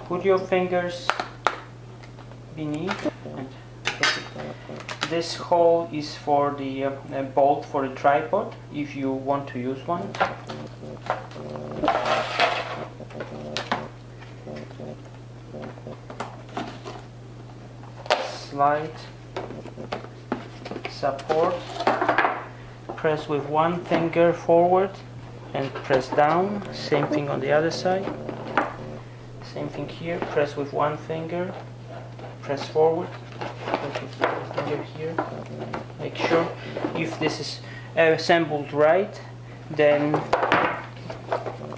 put your fingers beneath, and this hole is for the bolt for the tripod, if you want to use one. Slide, support, press with one finger forward and press down. Same thing on the other side. Same thing here, press with one finger, press forward, press with the other finger here. Make sure if this is assembled right, then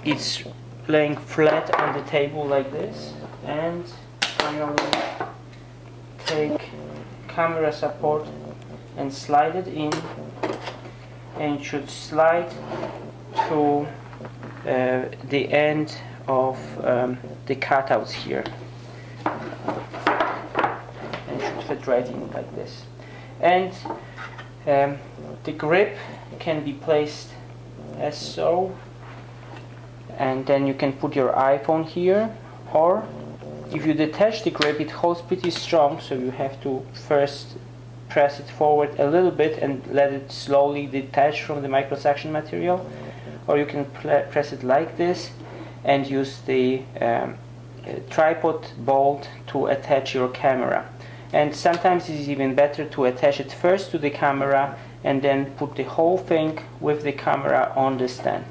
it's laying flat on the table like this. And finally take camera support and slide it in, and it should slide to the end of the cutouts here, and should fit right in like this. And the grip can be placed as so, and then you can put your iPhone here, or if you detach the grip, it holds pretty strong, so you have to first press it forward a little bit and let it slowly detach from the microsuction material, or you can press it like this and use the tripod bolt to attach your camera. And sometimes it is even better to attach it first to the camera and then put the whole thing with the camera on the stand.